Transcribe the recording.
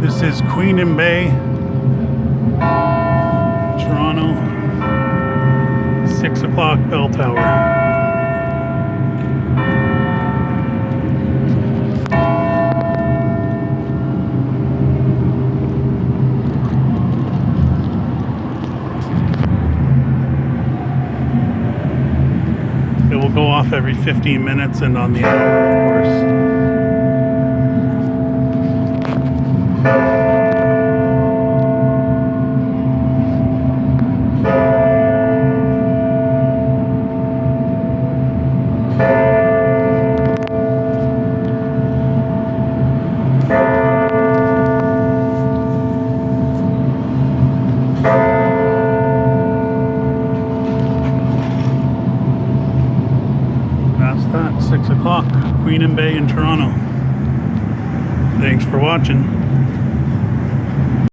This is Queen and Bay, Toronto, 6 o'clock bell tower. It will go off every 15 minutes and on the hour, of course. That's that, 6 o'clock, Queen and Bay in Toronto. Thanks for watching.